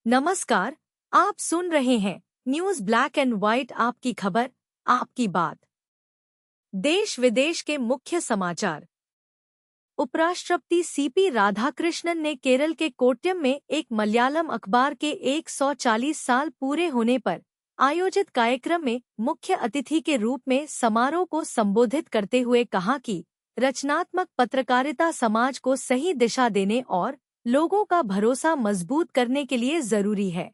नमस्कार। आप सुन रहे हैं न्यूज ब्लैक एंड व्हाइट, आपकी खबर आपकी बात। देश विदेश के मुख्य समाचार। उपराष्ट्रपति सीपी राधाकृष्णन ने केरल के कोट्यम में एक मलयालम अखबार के 140 साल पूरे होने पर आयोजित कार्यक्रम में मुख्य अतिथि के रूप में समारोह को संबोधित करते हुए कहा कि रचनात्मक पत्रकारिता समाज को सही दिशा देने और लोगों का भरोसा मजबूत करने के लिए जरूरी है।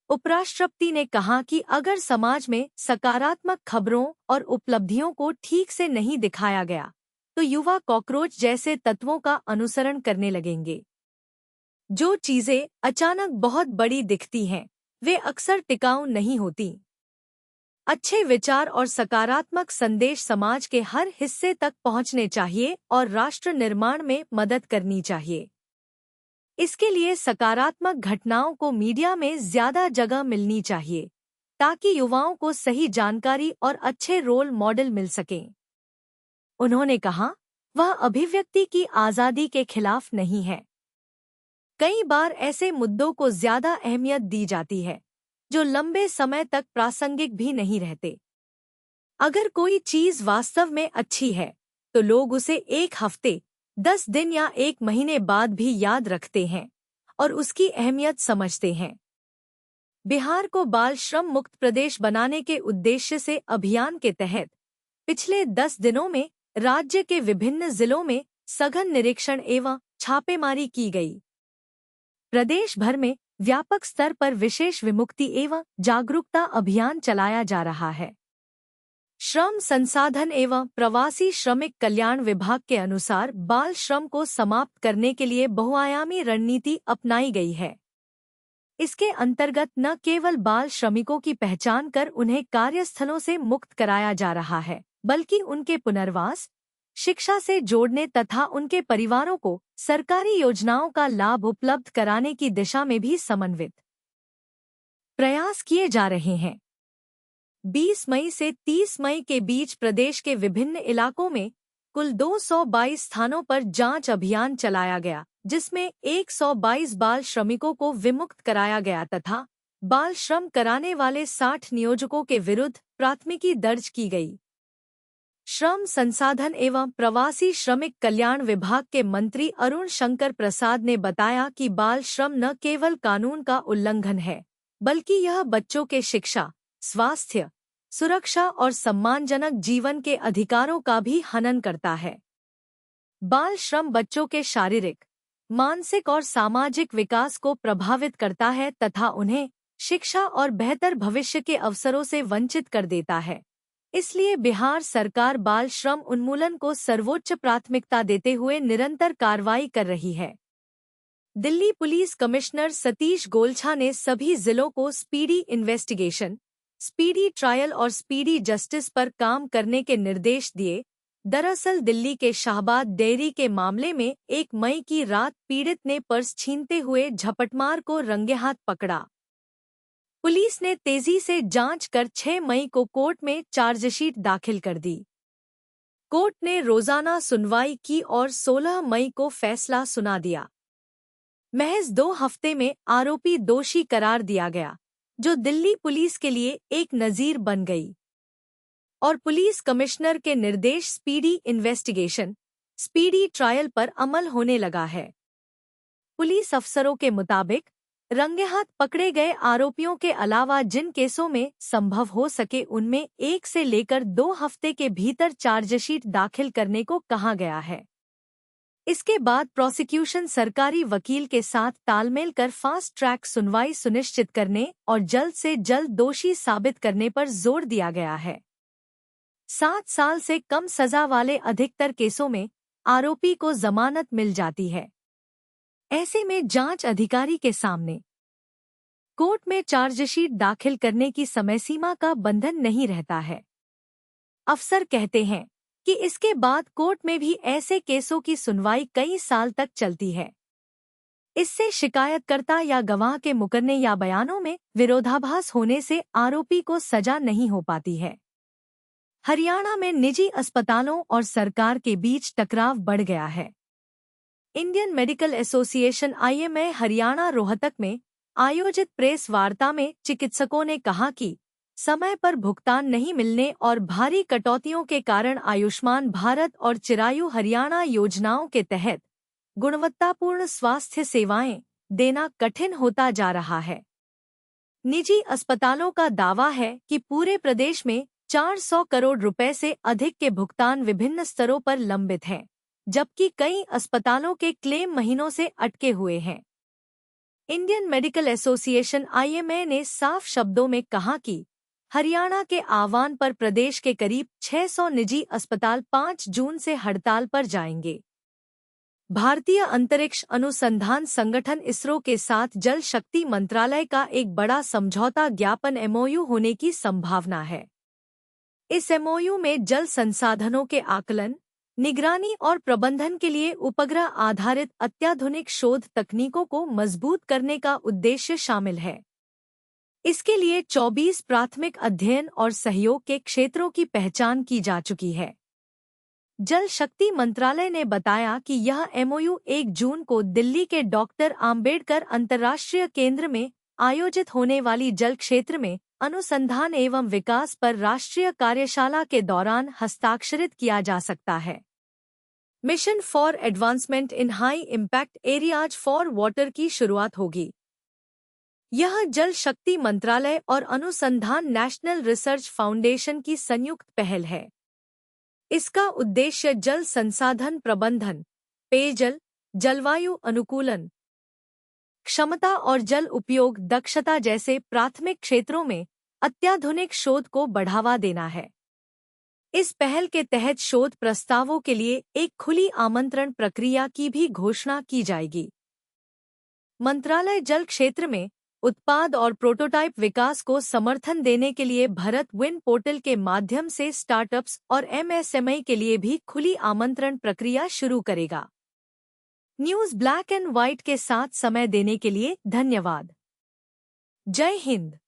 उपराष्ट्रपति ने कहा कि अगर समाज में सकारात्मक खबरों और उपलब्धियों को ठीक से नहीं दिखाया गया तो युवा कॉकरोच जैसे तत्वों का अनुसरण करने लगेंगे। जो चीजें अचानक बहुत बड़ी दिखती हैं, वे अक्सर टिकाऊ नहीं होती। अच्छे विचार और सकारात्मक संदेश समाज के हर हिस्से तक पहुंचने चाहिए और राष्ट्र निर्माण में मदद करनी चाहिए। इसके लिए सकारात्मक घटनाओं को मीडिया में ज्यादा जगह मिलनी चाहिए ताकि युवाओं को सही जानकारी और अच्छे रोल मॉडल मिल सकें। उन्होंने कहा, वह अभिव्यक्ति की आज़ादी के खिलाफ नहीं है। कई बार ऐसे मुद्दों को ज्यादा अहमियत दी जाती है जो लंबे समय तक प्रासंगिक भी नहीं रहते। अगर कोई चीज वास्तव में अच्छी है तो लोग उसे एक हफ्ते, 10 दिन या 1 महीने बाद भी याद रखते हैं और उसकी अहमियत समझते हैं। बिहार को बाल श्रम मुक्त प्रदेश बनाने के उद्देश्य से अभियान के तहत पिछले 10 दिनों में राज्य के विभिन्न जिलों में सघन निरीक्षण एवं छापेमारी की गई। प्रदेश भर में व्यापक स्तर पर विशेष विमुक्ति एवं जागरूकता अभियान चलाया जा रहा है। श्रम संसाधन एवं प्रवासी श्रमिक कल्याण विभाग के अनुसार बाल श्रम को समाप्त करने के लिए बहुआयामी रणनीति अपनाई गई है। इसके अंतर्गत न केवल बाल श्रमिकों की पहचान कर उन्हें कार्यस्थलों से मुक्त कराया जा रहा है, बल्कि उनके पुनर्वास, शिक्षा से जोड़ने तथा उनके परिवारों को सरकारी योजनाओं का लाभ उपलब्ध कराने की दिशा में भी समन्वित प्रयास किए जा रहे हैं। 20 मई से 30 मई के बीच प्रदेश के विभिन्न इलाकों में कुल 222 स्थानों पर जांच अभियान चलाया गया, जिसमें 122 बाल श्रमिकों को विमुक्त कराया गया तथा बाल श्रम कराने वाले 60 नियोजकों के विरुद्ध प्राथमिकी दर्ज की गई। श्रम संसाधन एवं प्रवासी श्रमिक कल्याण विभाग के मंत्री अरुण शंकर प्रसाद ने बताया कि बाल श्रम न केवल कानून का उल्लंघन है, बल्कि यह बच्चों के शिक्षा, स्वास्थ्य, सुरक्षा और सम्मानजनक जीवन के अधिकारों का भी हनन करता है। बाल श्रम बच्चों के शारीरिक, मानसिक और सामाजिक विकास को प्रभावित करता है तथा उन्हें शिक्षा और बेहतर भविष्य के अवसरों से वंचित कर देता है। इसलिए बिहार सरकार बाल श्रम उन्मूलन को सर्वोच्च प्राथमिकता देते हुए निरंतर कार्रवाई कर रही है। दिल्ली पुलिस कमिश्नर सतीश गोलछा ने सभी जिलों को स्पीडी इन्वेस्टिगेशन, स्पीडी ट्रायल और स्पीडी जस्टिस पर काम करने के निर्देश दिए। दरअसल दिल्ली के शाहबाद डेयरी के मामले में 1 मई की रात पीड़ित ने पर्स छीनते हुए झपटमार को रंगेहाथ पकड़ा। पुलिस ने तेजी से जांच कर 6 मई को कोर्ट में चार्जशीट दाखिल कर दी। कोर्ट ने रोजाना सुनवाई की और 16 मई को फैसला सुना दिया। महज 2 हफ्ते में आरोपी दोषी करार दिया गया, जो दिल्ली पुलिस के लिए एक नजीर बन गई। और पुलिस कमिश्नर के निर्देश स्पीडी इन्वेस्टिगेशन, स्पीडी ट्रायल पर अमल होने लगा है। पुलिस अफसरों के मुताबिक रंगेहाथ पकड़े गए आरोपियों के अलावा जिन केसों में संभव हो सके उनमें 1 से लेकर 2 हफ्ते के भीतर चार्जशीट दाखिल करने को कहा गया है। इसके बाद प्रोसिक्यूशन सरकारी वकील के साथ तालमेल कर फास्ट ट्रैक सुनवाई सुनिश्चित करने और जल्द से जल्द दोषी साबित करने पर जोर दिया गया है। 7 साल से कम सजा वाले अधिकतर केसों में आरोपी को जमानत मिल जाती है। ऐसे में जांच अधिकारी के सामने कोर्ट में चार्जशीट दाखिल करने की समय सीमा का बंधन नहीं रहता है। अफसर कहते हैं कि इसके बाद कोर्ट में भी ऐसे केसों की सुनवाई कई साल तक चलती है। इससे शिकायतकर्ता या गवाह के मुकरने या बयानों में विरोधाभास होने से आरोपी को सजा नहीं हो पाती है। हरियाणा में निजी अस्पतालों और सरकार के बीच टकराव बढ़ गया है। Indian medical association (IMA) Haryana Rohtak में आयोजित प्रेस वार्ता में चिकित्सकों ने कहा कि समय पर भुगतान नहीं मिलने और भारी कटौतियों के कारण आयुष्मान भारत और चिरायु हरियाणा योजनाओं के तहत गुणवत्तापूर्ण स्वास्थ्य सेवाएं देना कठिन होता जा रहा है। निजी अस्पतालों का दावा है कि पूरे प्रदेश में 400 करोड़ रुपए से अधिक के भुगतान विभिन्न स्तरों पर लंबित हैं, जबकि कई अस्पतालों के क्लेम महीनों से अटके हुए हैं। इंडियन मेडिकल एसोसिएशन (IMA) ने साफ शब्दों में कहा कि हरियाणा के आह्वान पर प्रदेश के करीब 600 निजी अस्पताल 5 जून से हड़ताल पर जाएंगे। भारतीय अंतरिक्ष अनुसंधान संगठन (इसरो) के साथ जल शक्ति मंत्रालय का एक बड़ा समझौता ज्ञापन MOU होने की संभावना है। इस MOU में जल संसाधनों के आकलन, निगरानी और प्रबंधन के लिए उपग्रह आधारित अत्याधुनिक शोध तकनीकों को मजबूत करने का उद्देश्य शामिल है। इसके लिए 24 प्राथमिक अध्ययन और सहयोग के क्षेत्रों की पहचान की जा चुकी है। जल शक्ति मंत्रालय ने बताया कि यह MOU 1 जून को दिल्ली के डॉक्टर आम्बेडकर अंतर्राष्ट्रीय केंद्र में आयोजित होने वाली जल क्षेत्र में अनुसंधान एवं विकास पर राष्ट्रीय कार्यशाला के दौरान हस्ताक्षरित किया जा सकता है। Mission for advancement in high impact areas for water की शुरुआत होगी। यह जल शक्ति मंत्रालय और अनुसंधान नेशनल रिसर्च फाउंडेशन की संयुक्त पहल है। इसका उद्देश्य जल संसाधन प्रबंधन, पेयजल, जलवायु अनुकूलन क्षमता और जल उपयोग दक्षता जैसे प्राथमिक क्षेत्रों में अत्याधुनिक शोध को बढ़ावा देना है। इस पहल के तहत शोध प्रस्तावों के लिए एक खुली आमंत्रण प्रक्रिया की भी घोषणा की जाएगी। मंत्रालय जल क्षेत्र में उत्पाद और प्रोटोटाइप विकास को समर्थन देने के लिए भारत विन पोर्टल के माध्यम से स्टार्टअप्स और MSME के लिए भी खुली आमंत्रण प्रक्रिया शुरू करेगा। न्यूज़ ब्लैक एंड व्हाइट के साथ समय देने के लिए धन्यवाद। जय हिंद।